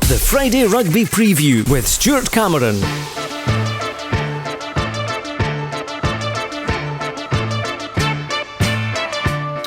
The Friday Rugby Preview with Stuart Cameron.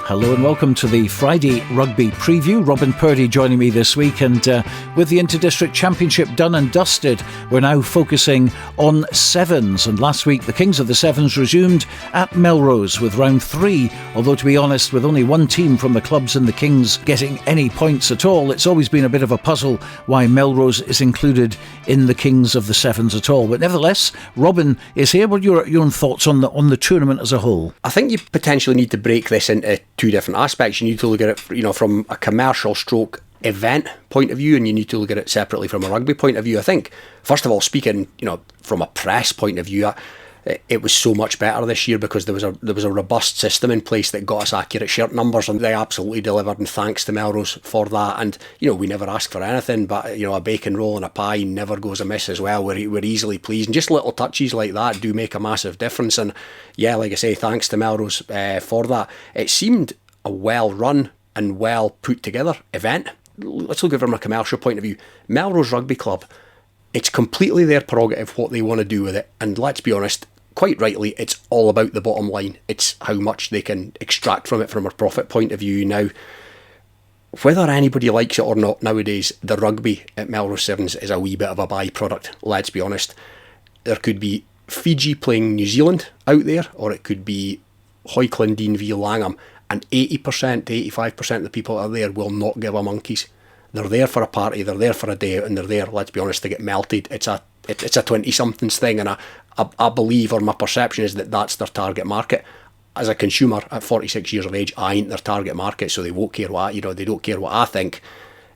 Hello and welcome to the Friday Rugby Preview. Robin Purdie joining me this week, and with the Inter-District Championship done and dusted, we're now focusing on sevens. And last week the Kings of the Sevens resumed at Melrose with round 3, although to be honest, with only one team from the clubs in the Kings getting any points at all, it's always been a bit of a puzzle why Melrose is included in the Kings of the Sevens at all. But nevertheless, Robin is here. What are your own thoughts on the tournament as a whole? I think you potentially need to break this into two different aspects. You need to look at it, from a commercial stroke event point of view, and you need to look at it separately from a rugby point of view. I think, first of all, speaking, from a press point of view, it was so much better this year because there was a robust system in place that got us accurate shirt numbers, and they absolutely delivered. And thanks to Melrose for that. And we never ask for anything, but a bacon roll and a pie never goes amiss as well. We're easily pleased, and just little touches like that do make a massive difference. And yeah, like I say, thanks to Melrose for that. It seemed a well run and well put together event. Let's look at it from a commercial point of view. Melrose Rugby Club, it's completely their prerogative what they want to do with it, and let's be honest, quite rightly, it's all about the bottom line. It's how much they can extract from it from a profit point of view. Now, whether anybody likes it or not nowadays, the rugby at Melrose Sevens is a wee bit of a byproduct, let's be honest. There could be Fiji playing New Zealand out there, or it could be Hoyclindine v Langham, and 80% to 85% of the people that are there will not give a monkeys. They're there for a party, they're there for a day out, and they're there, let's be honest, to get melted. It's a 20-somethings thing, and I believe, or my perception is that that's their target market. As a consumer at 46 years of age, I ain't their target market, so they won't care what they don't care what I think.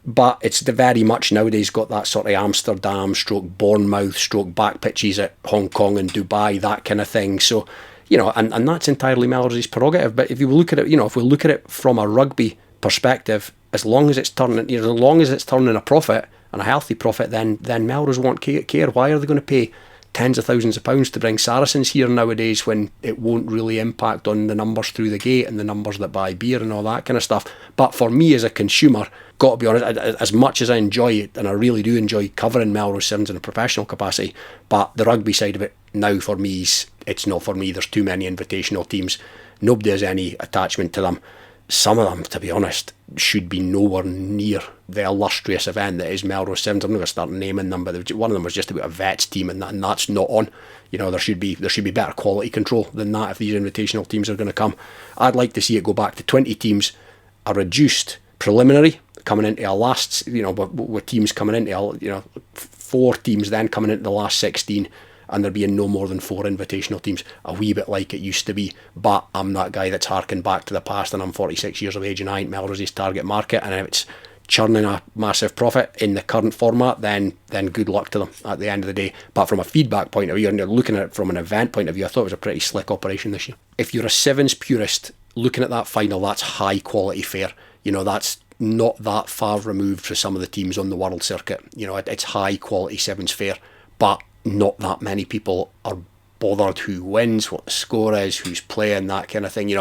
But it's very much nowadays got that sort of Amsterdam stroke Bournemouth stroke back pitches at Hong Kong and Dubai, that kind of thing. So and that's entirely Melrose's prerogative. But if you look at it, if we look at it from a rugby perspective, as long as it's turning a profit and a healthy profit, then Melrose won't care. Why are they going to pay tens of thousands of pounds to bring Saracens here nowadays when it won't really impact on the numbers through the gate and the numbers that buy beer and all that kind of stuff? But for me as a consumer, got to be honest, as much as I enjoy it, and I really do enjoy covering Melrose Sevens in a professional capacity, but the rugby side of it now for me it's not for me. There's too many invitational teams. Nobody has any attachment to them. Some of them, to be honest, should be nowhere near the illustrious event that is Melrose Sevens. I'm not going to start naming them, but one of them was just about a vets team, and that's not on. There should be better quality control than that if these invitational teams are going to come. I'd like to see it go back to 20 teams, a reduced preliminary coming into a last, with teams coming into 4 teams then coming into the last 16. And there being no more than 4 invitational teams, a wee bit like it used to be. But I'm that guy that's harking back to the past, and I'm 46 years of age, and I ain't Melrose's target market. And if it's churning a massive profit in the current format, then good luck to them at the end of the day. But from a feedback point of view, and you're looking at it from an event point of view, I thought it was a pretty slick operation this year. If you're a Sevens purist, looking at that final, that's high quality fare. That's not that far removed from some of the teams on the world circuit. It's high quality Sevens fare, but not that many people are bothered who wins, what the score is, who's playing, that kind of thing.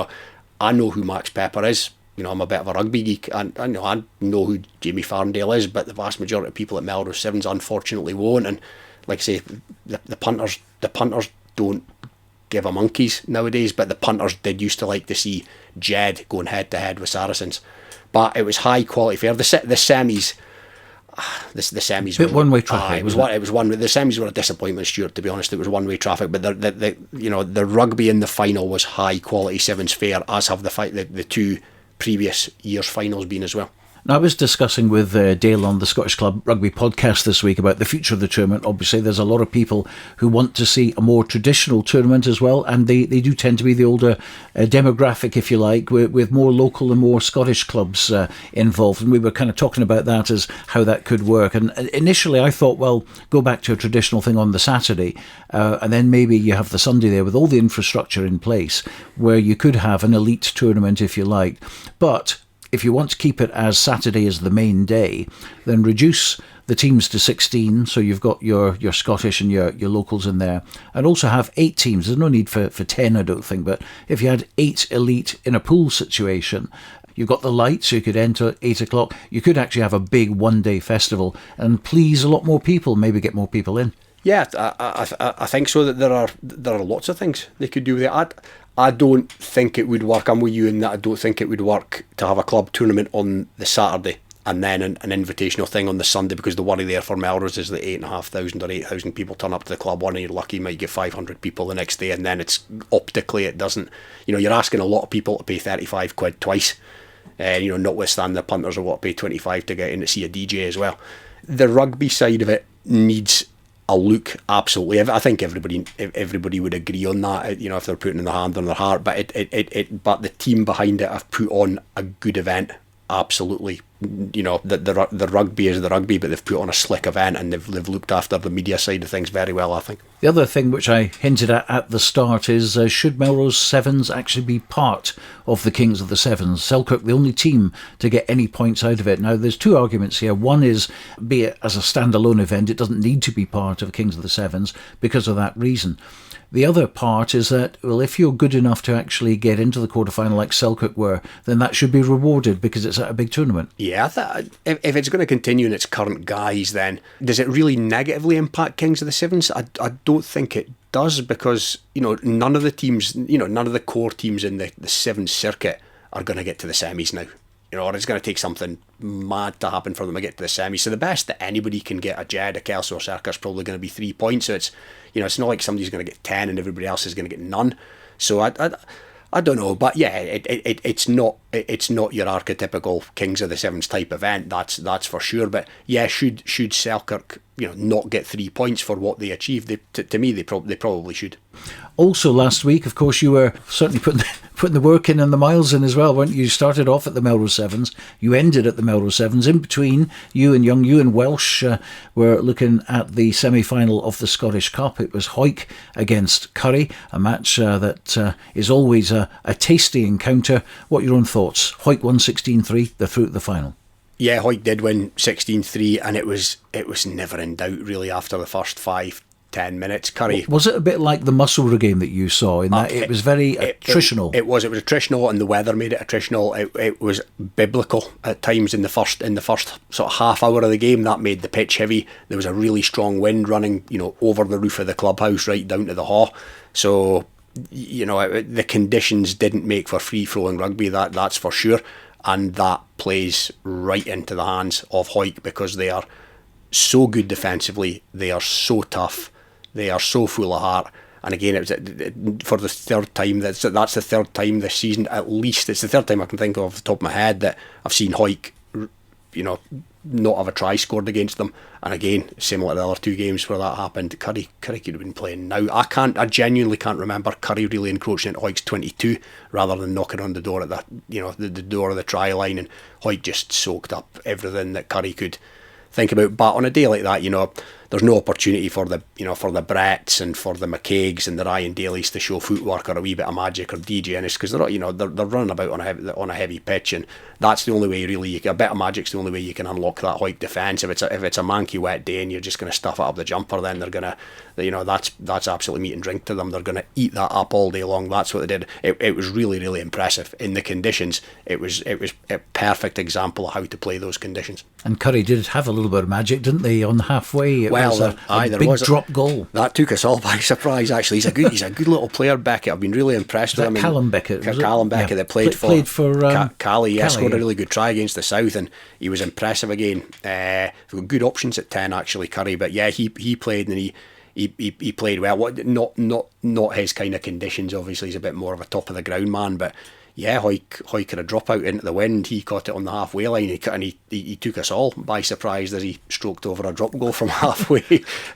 I know who Max Pepper is. I'm a bit of a rugby geek, and I know who Jamie Farndale is, but the vast majority of people at Melrose Sevens unfortunately won't. And like I say, the punters don't give a monkeys nowadays, but the punters did used to like to see Jed going head to head with Saracens. But it was high quality fare. The semis. The semis bit one way traffic. It was one. The semis were a disappointment, Stuart. To be honest, it was one way traffic. But the rugby in the final was high quality Sevens fare, as have the 2 previous years' finals been as well. Now, I was discussing with Dale on the Scottish Club Rugby podcast this week about the future of the tournament. Obviously, there's a lot of people who want to see a more traditional tournament as well, and they do tend to be the older demographic, if you like, with more local and more Scottish clubs involved. And we were kind of talking about that as how that could work. And initially, I thought, well, go back to a traditional thing on the Saturday, and then maybe you have the Sunday there with all the infrastructure in place, where you could have an elite tournament, if you like. But if you want to keep it as Saturday as the main day, then reduce the teams to 16, so you've got your Scottish and your locals in there, and also have 8 teams. There's no need for 10, I don't think, but if you had 8 elite in a pool situation, You've got the lights, so you could enter at 8 o'clock. You could actually have a big one-day festival and please a lot more people, maybe get more people in. Yeah, I think so. That there are lots of things they could do with it. I don't think it would work. I'm with you in that I don't think it would work to have a club tournament on the Saturday and then an invitational thing on the Sunday, because the worry there for Melrose is that 8,500 or 8,000 people turn up to the club one, and you're lucky you might get 500 people the next day, and then it's optically it doesn't. You're asking a lot of people to pay 35 quid twice, notwithstanding the punters will want to pay 25 to get in to see a DJ as well. The rugby side of it needs a look, absolutely. I think everybody would agree on that. If they're putting in their hand on their heart, but but the team behind it have put on a good event. Absolutely, the rugby is the rugby, but they've put on a slick event, and they've looked after the media side of things very well, I think. The other thing which I hinted at the start is should Melrose Sevens actually be part of the Kings of the Sevens? Selkirk, the only team to get any points out of it. Now, there's two arguments here. One is, be it as a standalone event, it doesn't need to be part of Kings of the Sevens because of that reason. The other part is that, well, if you're good enough to actually get into the quarterfinal like Selkirk were, then that should be rewarded because it's at a big tournament. Yeah, if it's going to continue in its current guise, then does it really negatively impact Kings of the Sevens? I don't think it does, because none of the teams, none of the core teams in the Sevens circuit are going to get to the semis now. Or it's going to take something mad to happen for them to get to the semis. So the best that anybody can get, a Jed, a Kelso or Circa, is probably going to be 3 points. So it's not like somebody's going to get 10 and everybody else is going to get none. So I don't know, but yeah, it's not your archetypical Kings of the Sevens type event. That's for sure. But yeah, should Selkirk not get 3 points for what they achieved? To me, they probably should. Also, last week, of course, you were certainly putting the work in and the miles in as well, weren't you? You started off at the Melrose Sevens, you ended at the Melrose Sevens. In between, you and Welsh were looking at the semi-final of the Scottish Cup. It was Hawick against Curry, a match that is always a tasty encounter. What are your own thoughts? Hawick won 16-3, they're through to the final. Yeah, Hawick did win 16-3, and it was never in doubt really after the first 5-10 minutes. Curry, was it a bit like the Musselburgh game that you saw in that it was very attritional? It was attritional, and the weather made it attritional. It was biblical at times in the first sort of half hour of the game. That made the pitch heavy. There was a really strong wind running over the roof of the clubhouse right down to the Haw. So the conditions didn't make for free flowing rugby, that's for sure. And that plays right into the hands of Hawick, because they are so good defensively, they are so tough, they are so full of heart. And again, it was for the third time, that's the third time this season, at least. It's the third time I can think of off the top of my head that I've seen Hawick, not have a try scored against them. And again, similar to the other two games where that happened, Curry could have been playing now. I genuinely can't remember Curry really encroaching into Hawick's 22 rather than knocking on the door at the door of the try line, and Hawick just soaked up everything that Curry could think about. But on a day like that, there's no opportunity for the Bretts and for the McCaigs and the Ryan Dailies to show footwork or a wee bit of magic or DJing, because they're running about on a heavy pitch, and that's the only way really. A bit of magic's the only way you can unlock that Hawick defence. If it's a manky wet day and you're just going to stuff it up the jumper, then they're gonna, that's absolutely meat and drink to them. They're going to eat that up all day long. That's what they did. It was really, really impressive in the conditions. It was a perfect example of how to play those conditions. And Curry did have a little bit of magic, didn't they, on halfway? It was a big drop goal. That took us all by surprise, actually. He's a good little player, Beckett. I've been really impressed with him. Callum Beckett. Callum Beckett, that played for Cali. Yeah, scored a really good try against the South, and he was impressive again. We've got good options at 10, actually, Curry. But yeah, he played, and he played well. Not his kind of conditions. Obviously, he's a bit more of a top of the ground man, but yeah, Hawick had a drop out into the wind. He caught it on the halfway line, and he took us all by surprise as he stroked over a drop goal from halfway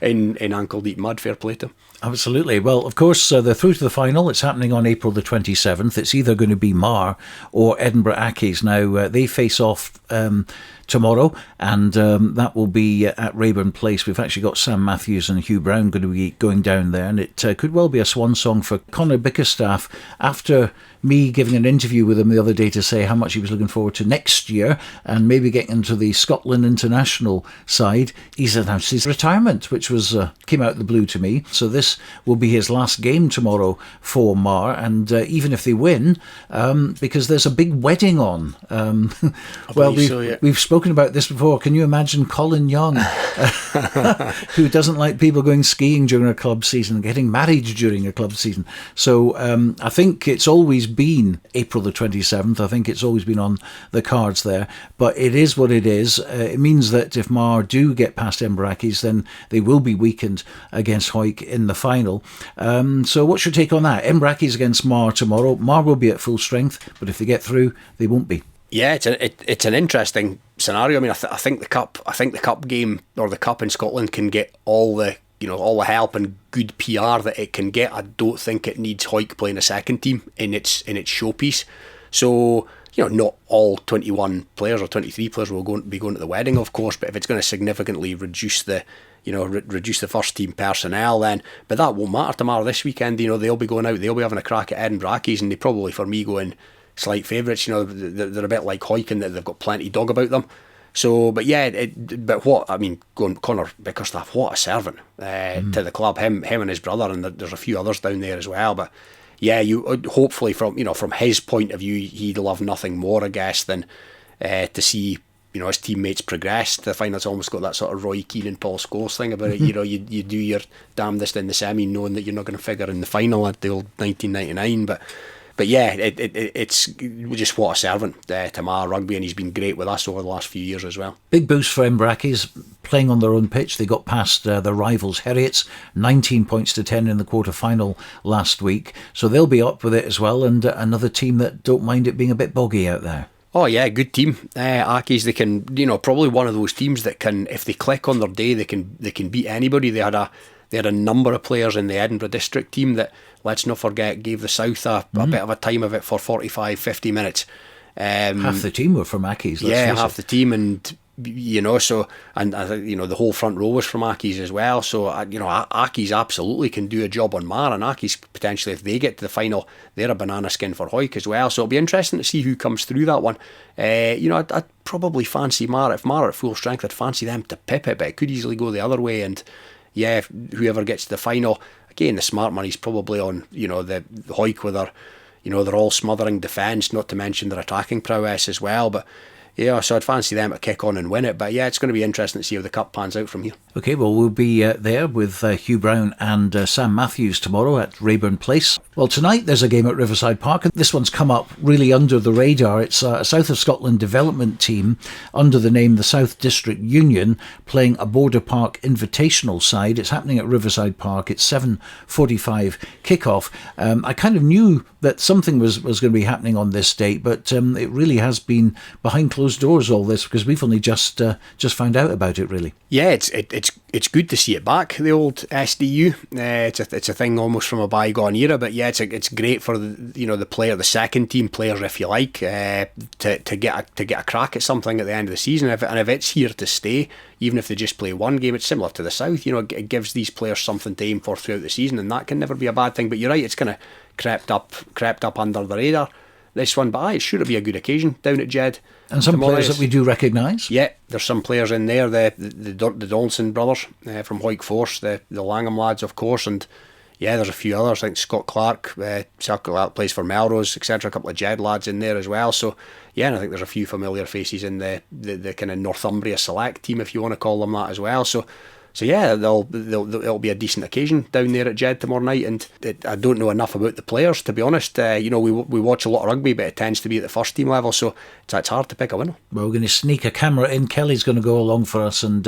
in ankle deep mud. Fair play to him. Absolutely. Well, of course, they're through to the final. It's happening on April the 27th. It's either going to be Mar or Edinburgh Accies. Now, they face off tomorrow, and that will be at Rayburn Place. We've actually got Sam Matthews and Hugh Brown going to be going down there, and it could well be a swan song for Conor Bickerstaff after me giving an interview with him the other day to say how much he was looking forward to next year and maybe getting into the Scotland international side. He's announced his retirement, which was came out of the blue to me. So this will be his last game tomorrow for Mar, and even if they win, because there's a big wedding on. We've spoken about this before. Can you imagine Colin Young, who doesn't like people going skiing during a club season, getting married during a club season? So I think it's always been April the 27th. I think it's always been on the cards there, but it is what it is. It means that if Mar do get past Embrackis, then they will be weakened against Hawick in the final. So what's your take on that? Embrackis against Mar tomorrow. Mar will be at full strength, but if they get through, they won't be. Yeah, it's an interesting scenario. I mean, I think the cup game, or the cup in Scotland, can get all the help and good PR that it can get. I don't think it needs Hawick playing a second team in its showpiece. So, not all 21 players or 23 players will be going to the wedding, of course, but if it's going to significantly reduce the first team personnel, then, but that won't matter tomorrow. This weekend, they'll be going out, they'll be having a crack at Edinburgh's, and they probably, for me, go in slight favourites. They're a bit like Hawick in that they've got plenty of dog about them. So, but yeah, Conor Bickerstaff, what a servant to the club. Him and his brother, and there's a few others down there as well. But yeah, you hopefully from his point of view, he'd love nothing more, I guess, than to see his teammates progress to the final. It's almost got that sort of Roy Keane and Paul Scholes thing about it. You do your damnedest in the semi, knowing that you're not going to figure in the final at the old 1999, But yeah, it's just what a servant to Mar Rugby, and he's been great with us over the last few years as well. Big boost for Embrackis playing on their own pitch. They got past their rivals Heriots, 19 points to 10 in the quarter-final last week. So they'll be up with it as well, and another team that don't mind it being a bit boggy out there. Oh yeah, good team. Accies, they can, probably one of those teams that can, if they click on their day, they can beat anybody. They had a number of players in the Edinburgh district team that, let's not forget, gave the South a bit of a time of it for 45-50 minutes. Half the team were from Accies. Half the team, and so, and the whole front row was from Accies as well. So Accies absolutely can do a job on Mar, and Accies potentially, if they get to the final, they're a banana skin for Hawick as well. So it'll be interesting to see who comes through that one. I'd probably fancy Mar. If Mar are at full strength, I'd fancy them to pip it, but it could easily go the other way. And yeah, whoever gets to the final, again, the smart money's probably on the Hawick with their all smothering defence, not to mention their attacking prowess as well. But yeah, so I'd fancy them to kick on and win it. But yeah, it's going to be interesting to see how the cup pans out from here. Okay, well, we'll be there with Hugh Brown and Sam Matthews tomorrow at Rayburn Place. Well, tonight there's a game at Riverside Park, and this one's come up really under the radar. It's a South of Scotland development team under the name the South District Union playing a Border Park Invitational side. It's happening at Riverside Park. It's 7:45 kickoff. I kind of knew that something was going to be happening on this date, but it really has been behind closed doors, all this, because we've only just found out about it, really. Yeah, it's good to see it back, the old SDU. It's a thing almost from a bygone era, but yeah, it's great for the player, the second team players, if you like, to get a crack at something at the end of the season. And if it's here to stay, even if they just play one game, it's similar to the South. It gives these players something to aim for throughout the season, and that can never be a bad thing. But you're right, it's kind of crept up under the radar, this one, but it's sure to be a good occasion down at Jed. And some players that we do recognise. Yeah, there's some players in there, the Donaldson brothers from Hawick Force, the Langham lads, of course, and yeah, there's a few others. I think Scott Clark plays for Melrose, etc. A couple of Jed lads in there as well. So yeah, and I think there's a few familiar faces in the kind of Northumbria select team, if you want to call them that as well. So yeah, it'll be a decent occasion down there at Jed tomorrow night. And I don't know enough about the players, to be honest. We watch a lot of rugby, but it tends to be at the first team level, so it's hard to pick a winner. Well, we're going to sneak a camera in. Kelly's going to go along for us and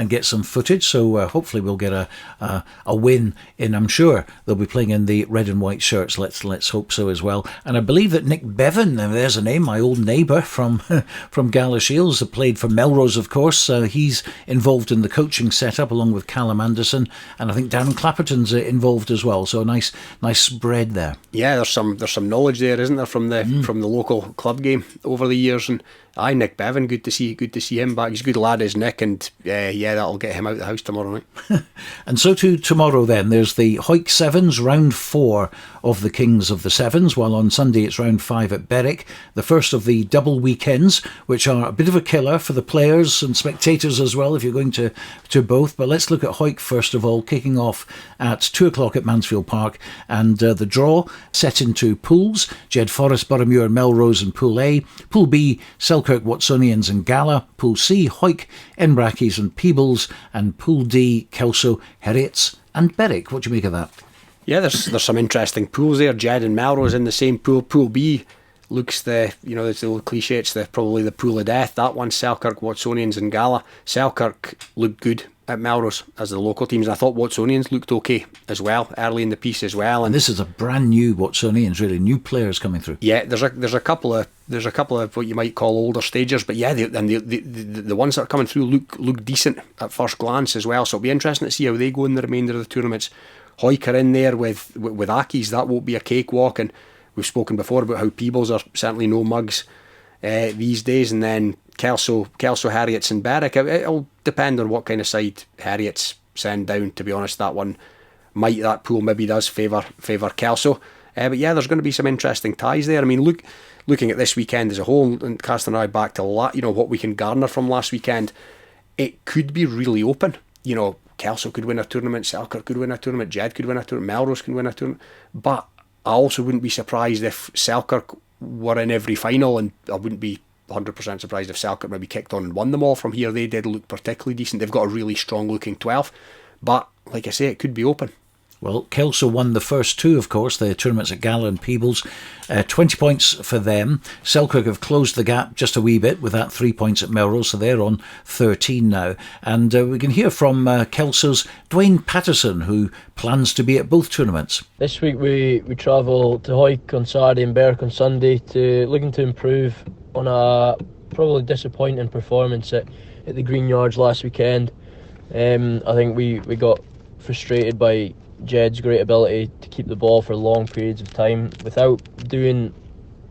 get some footage. So hopefully we'll get a win in. I'm sure they'll be playing in the red and white shirts. Let's hope so as well. And I believe that Nick Bevan, there's a name, my old neighbour from Galashiels, played for Melrose, of course. He's involved in the coaching setup along with Callum Anderson, and I think Darren Clapperton's involved as well. So a nice spread there. Yeah, there's some knowledge there, isn't there, from the local club game over the years. And Aye, Nick Bevan, good to see him back. He's a good lad, is Nick, and that'll get him out of the house tomorrow night. And so to tomorrow then, there's the Hawick Sevens, round 4 of the Kings of the Sevens, while on Sunday it's round 5 at Berwick, the first of the double weekends, which are a bit of a killer for the players and spectators as well, if you're going to both. But let's look at Hawick first of all, kicking off at 2 o'clock at Mansfield Park, and the draw set into pools: Jed Forest, Boroughmuir, Melrose in Pool A, Pool B, Selkirk, Watsonians and Gala, Pool C, Hawick, Enbrackies and Peebles, and Pool D, Kelso, Heriots and Berwick. What do you make of that? Yeah, there's some interesting pools there. Jed and Melrose in the same pool. Pool B looks it's the old cliche, it's probably the pool of death. That one, Selkirk, Watsonians and Gala. Selkirk looked good at Melrose as the local teams, and I thought Watsonians looked okay as well early in the piece as well. And this is a brand new Watsonians, really new players coming through. Yeah, there's a couple of what you might call older stagers, but yeah, the ones that are coming through look decent at first glance as well. So it'll be interesting to see how they go in the remainder of the tournaments. Hawick are in there with Ackies. That won't be a cakewalk, and we've spoken before about how Peebles are certainly no mugs these days, and then Kelso, Heriots and Berwick. It'll depend on what kind of side Heriots send down, to be honest. That pool maybe does favour Kelso. But yeah, there's going to be some interesting ties there. I mean, looking at this weekend as a whole, and casting our eye back to what we can garner from last weekend, it could be really open. Kelso could win a tournament, Selkirk could win a tournament, Jed could win a tournament, Melrose could win a tournament. But I also wouldn't be surprised if Selkirk were in every final, and I wouldn't be 100% surprised if Selkirk maybe kicked on and won them all from here. They did look particularly decent. They've got a really strong looking 12, but like I say, it could be open. Well, Kelso won the first 2, of course, the tournaments at Gala and Peebles. 20 points for them. Selkirk have closed the gap just a wee bit with that 3 points at Melrose, so they're on 13 now. And we can hear from Kelso's Dwayne Patterson, who plans to be at both tournaments. This week we travel to Hawick on Saturday and Berwick on Sunday, looking to improve on a probably disappointing performance at the Green Yards last weekend. I think we got frustrated by Jed's great ability to keep the ball for long periods of time without doing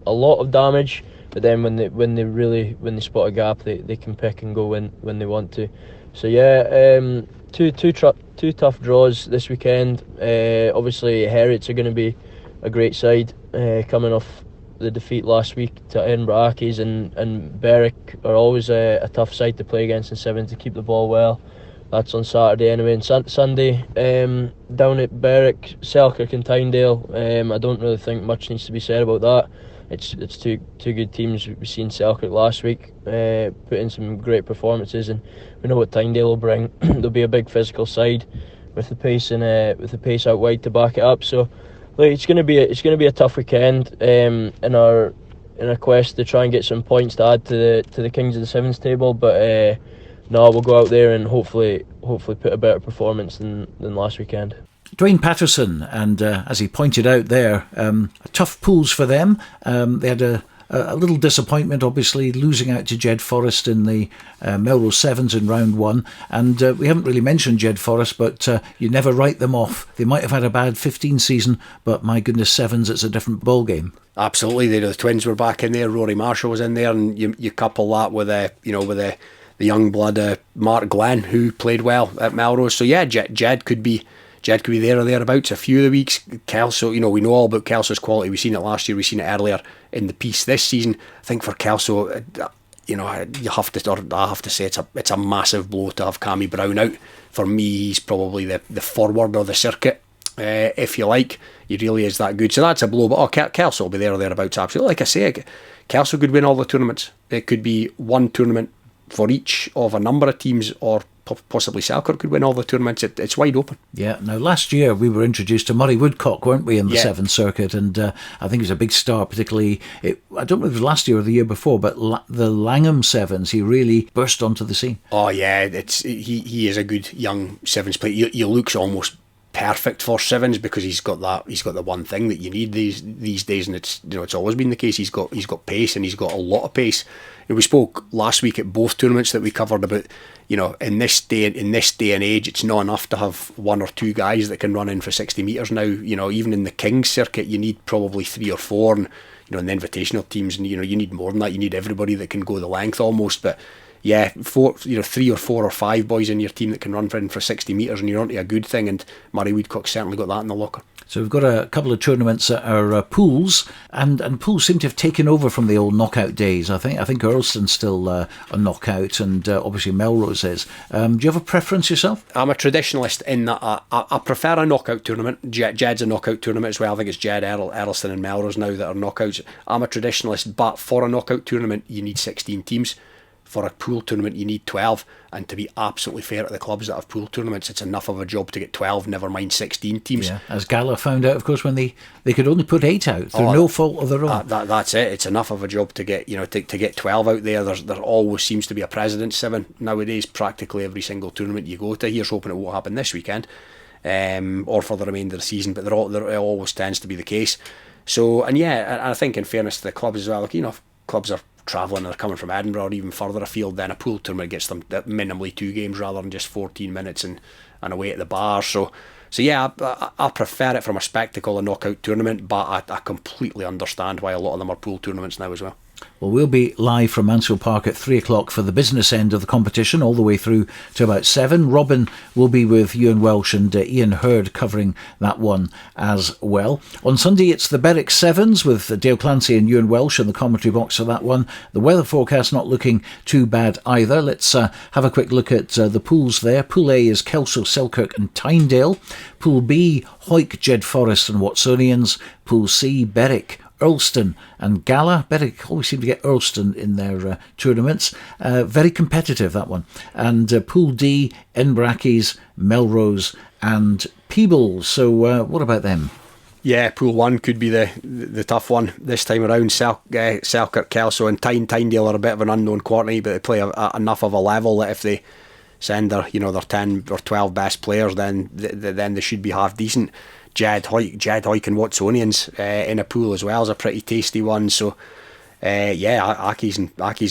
a lot of damage, but then when they spot a gap, they can pick and go when they want to. So yeah, two tough draws this weekend. Obviously Heriots are going to be a great side, coming off the defeat last week to Enbrackies, and Berwick are always a tough side to play against in 7 to keep the ball well. That's on Saturday anyway. And Sunday, down at Berwick, Selkirk and Tynedale. I don't really think much needs to be said about that. It's two good teams. We've seen Selkirk last week put in some great performances, and we know what Tynedale will bring. They'll be a big physical side with the pace out wide to back it up. So it's going to be a tough weekend in our quest to try and get some points to add to the Kings of the Sevens table, but. No, we'll go out there and hopefully put a better performance than last weekend. Dwayne Patterson, and as he pointed out there, tough pools for them. They had a little disappointment, obviously, losing out to Jed Forest in the Melrose Sevens in round 1. And we haven't really mentioned Jed Forest, but you never write them off. They might have had a bad 15 season, but my goodness, Sevens, it's a different ball game. Absolutely, the twins were back in there. Rory Marshall was in there, and you couple that with the young blood Mark Glenn, who played well at Melrose. So yeah, Jed could be there or thereabouts a few of the weeks. Kelso, we know all about Kelso's quality. We've seen it last year, we've seen it earlier in the piece this season. I think for Kelso, I have to say it's a massive blow to have Cammy Brown out. For me, he's probably the forward of the circuit, if you like. He really is that good. So that's a blow. But Kelso will be there or thereabouts, absolutely. Like I say, Kelso could win all the tournaments. It could be one tournament for each of a number of teams, or possibly Selkirk could win all the tournaments. It's wide open. Yeah, now last year we were introduced to Murray Woodcock, weren't we, in the Sevens circuit, and I think he was a big star, particularly, I don't know if it was last year or the year before, but the Langham Sevens, he really burst onto the scene. Oh yeah, he is a good young Sevens player. He looks almost perfect for sevens because he's got the one thing that you need these days, and it's always been the case. He's got pace, and he's got a lot of pace. And we spoke last week at both tournaments that we covered about, in this day and age, it's not enough to have one or two guys that can run in for 60 metres now. Even in the Kings circuit, you need probably 3 or 4, and in the invitational teams, and you need more than that. You need everybody that can go the length almost, but. Yeah, 3 or 4 or 5 boys in your team that can run for 60 metres, and you're onto a good thing. And Murray Woodcock's certainly got that in the locker. So we've got a couple of tournaments that are pools, and pools seem to have taken over from the old knockout days. I think Earlston's still a knockout, and obviously Melrose is. Do you have a preference yourself? I'm a traditionalist in that I prefer a knockout tournament. Jed's a knockout tournament as well. I think it's Jed, Earlston and Melrose now that are knockouts. I'm a traditionalist, but for a knockout tournament you need 16 teams. For a pool tournament you need 12, and to be absolutely fair to the clubs that have pool tournaments, it's enough of a job to get 12, never mind 16 teams. Yeah, as Gala found out, of course, when they could only put 8 out through no fault of their own. That's it. It's enough of a job to get to get 12 out there. There always seems to be a President's 7 nowadays. Practically every single tournament you go to. Here's hoping it won't happen this weekend, or for the remainder of the season. But there always tends to be the case. So, and yeah, I think in fairness to the clubs as well, if clubs are travelling, they're coming from Edinburgh or even further afield, then a pool tournament gets them minimally 2 games rather than just 14 minutes and away at the bar. So yeah, I prefer it from a spectacle, a knockout tournament, but I completely understand why a lot of them are pool tournaments now as well. Well, we'll be live from Mansfield Park at 3 o'clock for the business end of the competition, all the way through to about 7. Robin will be with Ewan Welsh and Ian Hurd covering that one as well. On Sunday, it's the Berwick Sevens with Dale Clancy and Ewan Welsh in the commentary box for that one. The weather forecast not looking too bad either. Let's have a quick look at the pools there. Pool A is Kelso, Selkirk and Tynedale. Pool B, Hawick, Jed Forest and Watsonians. Pool C, Berwick, Earlston and Gala. Berwick always seem to get Earlston in their tournaments. Very competitive, that one. And Pool D, Inbrackies, Melrose and Peebles. So what about them? Yeah, Pool 1 could be the tough one this time around. Selkirk, Kelso and Tynedale are a bit of an unknown quantity, but they play enough of a level that if they send their 10 or 12 best players, then they should be half decent. Jed, Hawick and Watsonians in a pool as well is a pretty tasty one. So Accies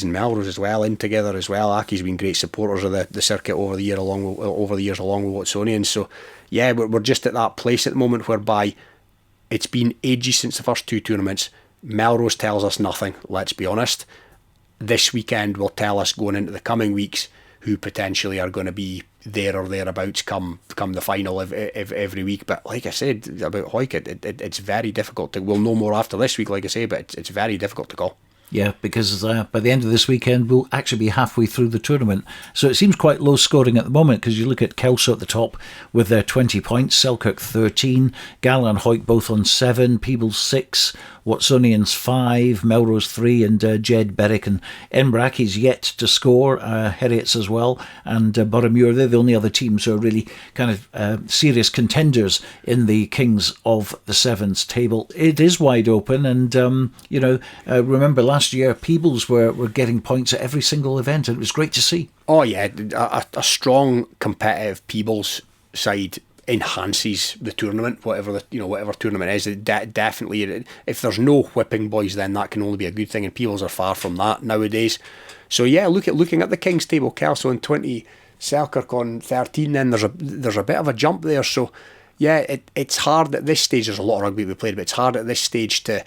and Melrose as well in together as well. Accies have been great supporters of the circuit over the years along with Watsonians. So yeah, we're just at that place at the moment whereby it's been ages since the first 2 tournaments. Melrose tells us nothing, let's be honest. This weekend will tell us, going into the coming weeks, who potentially are going to be there or thereabouts come the final every week. But like I said about Hawick, it's very difficult we'll know more after this week, like I say, but it's very difficult to call. Yeah, because by the end of this weekend, we'll actually be halfway through the tournament. So it seems quite low scoring at the moment, because you look at Kelso at the top with their 20 points, Selkirk 13, Gala and Hawick both on 7, Peebles 6, Watsonians 5, Melrose 3, and Jed, Berwick and Inbrackies yet to score, Heriots as well, and Boroughmuir. They're the only other teams who are really kind of serious contenders in the Kings of the Sevens table. It is wide open, and remember last year Peebles were getting points at every single event, and it was great to see. Oh yeah, a strong competitive Peebles side enhances the tournament, whatever tournament is. It definitely, if there's no whipping boys, then that can only be a good thing, and Peebles are far from that nowadays. So yeah, looking at the Kings table, Kelso on 20, Selkirk on 13, then there's a bit of a jump there. So yeah, it's hard at this stage. There's a lot of rugby we played, but it's hard at this stage to,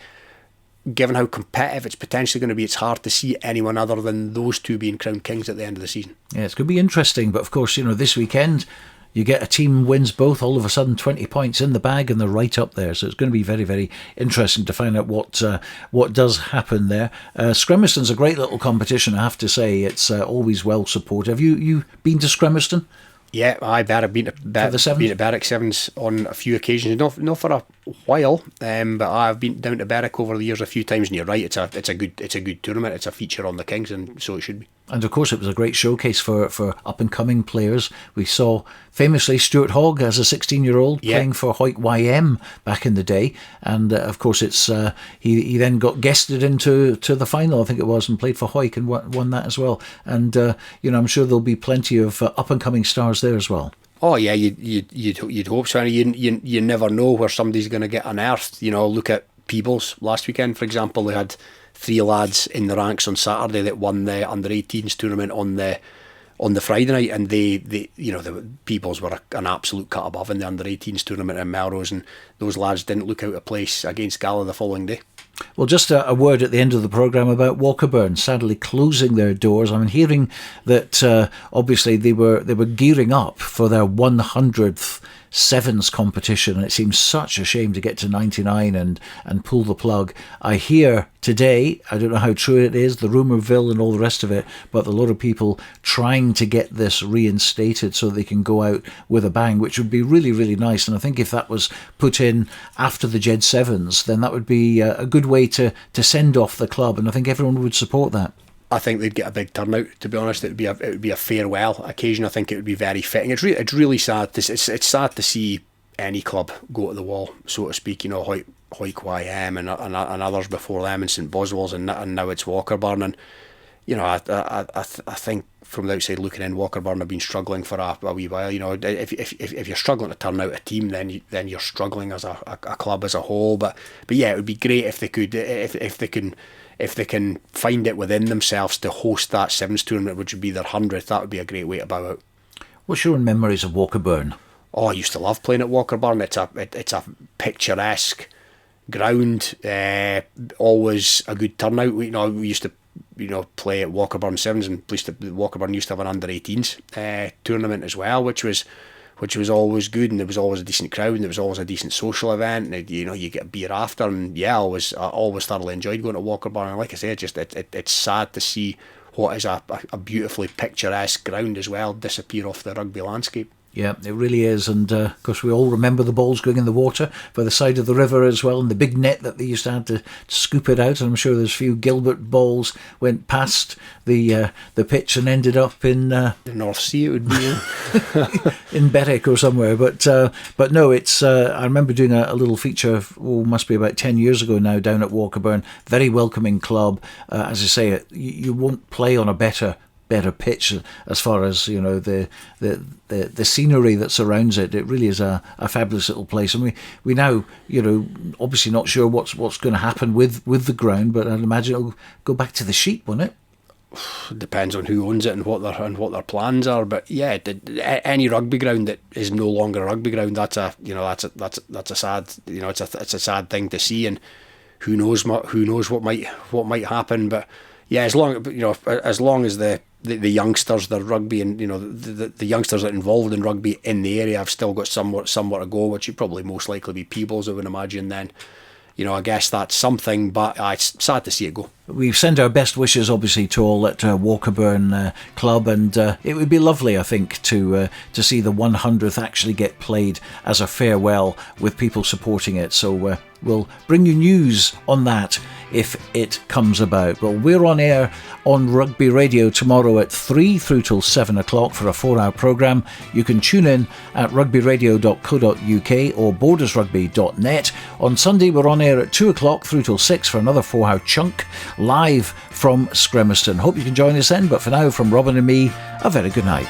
given how competitive it's potentially going to be, it's hard to see anyone other than those 2 being crowned kings at the end of the season. Yeah, it's going to be interesting, but of course, this weekend you get a team wins both, all of a sudden 20 points in the bag and they're right up there. So it's going to be very, very interesting to find out what does happen there. Scremiston's a great little competition, I have to say. It's always well supported. Have you been to Scremiston? Yeah, I've been at Berwick Sevens on a few occasions, not for a while, but I've been down to Berwick over the years a few times, and you're right, it's a good tournament. It's a feature on the Kings, and so it should be. And of course, it was a great showcase for up and coming players. We saw famously Stuart Hogg as a 16-year-old playing for Hawick YM back in the day, and of course, it's he then got guested into the final, I think it was, and played for Hawick and won that as well. And I'm sure there'll be plenty of up and coming stars there as well. Oh yeah, you'd hope so. You never know where somebody's going to get unearthed. Look at Peebles last weekend, for example. They had 3 lads in the ranks on Saturday that won the under-18s tournament on the Friday night, and the Peebles were an absolute cut above in the under-18s tournament in Melrose, and those lads didn't look out of place against Gala the following day. Well, just a word at the end of the programme about Walkerburn sadly closing their doors. I'm hearing that obviously they were gearing up for their 100th sevens competition, and it seems such a shame to get to 99 and pull the plug. I hear today, I don't know how true it is, the rumourville and all the rest of it, but a lot of people trying to get this reinstated so they can go out with a bang, which would be really, really nice. And I think if that was put in after the Jed Sevens, then that would be a good way to send off the club, and I think everyone would support that. I think they'd get a big turnout. To be honest, it would be a farewell occasion. I think it would be very fitting. It's really sad. It's sad to see any club go to the wall, so to speak. Hoyk YM and others before them, and St Boswell's, and now it's Walkerburn. And I think from the outside looking in, Walkerburn have been struggling for a wee while. If you're struggling to turn out a team, then you're struggling as a club as a whole. But yeah, it would be great if they could if they can find it within themselves to host that sevens tournament, which would be their 100th. That would be a great way to bow out. What's your own memories of Walkerburn? Oh, I used to love playing at Walkerburn. It's a picturesque ground. Always a good turnout. We used to play at Walkerburn Sevens, and Walkerburn used to have an under-18s tournament as well, which was always good, and there was always a decent crowd, and there was always a decent social event, and you get a beer after, and yeah, I always thoroughly enjoyed going to Walkerburn. And like I said, it's sad to see what is a beautifully picturesque ground as well disappear off the rugby landscape. Yeah, it really is. And of course, we all remember the balls going in the water by the side of the river as well, and the big net that they used to have to scoop it out. And I'm sure there's a few Gilbert balls went past the pitch and ended up in the North Sea. It would be in Berwick or somewhere. But no, it's. I remember doing a little feature. Must be about 10 years ago now, down at Walkerburn. Very welcoming club. As I say, you won't play on a better pitch as far as the scenery that surrounds it. It really is a fabulous little place, and we now obviously not sure what's going to happen with the ground, but I'd imagine it'll go back to the sheep, won't it? Depends on who owns it and what their plans are. But yeah, any rugby ground that is no longer a rugby ground, that's a sad it's a sad thing to see, and who knows what might happen. But yeah, as long as the youngsters, the rugby, and the youngsters that are involved in rugby in the area have still got somewhat to go, which would probably most likely be Peebles, I would imagine. Then, I guess that's something, but it's sad to see it go. We send our best wishes, obviously, to all at Walkerburn Club, and it would be lovely, I think, to see the 100th actually get played as a farewell with people supporting it. So we'll bring you news on that if it comes about. But we're on air on Rugby Radio tomorrow at 3 through till 7 o'clock for a 4-hour programme. You can tune in at rugbyradio.co.uk or bordersrugby.net. On Sunday, we're on air at 2 o'clock through till 6 for another 4-hour chunk, live from Scremiston. Hope you can join us then, but for now, from Robin and me, a very good night.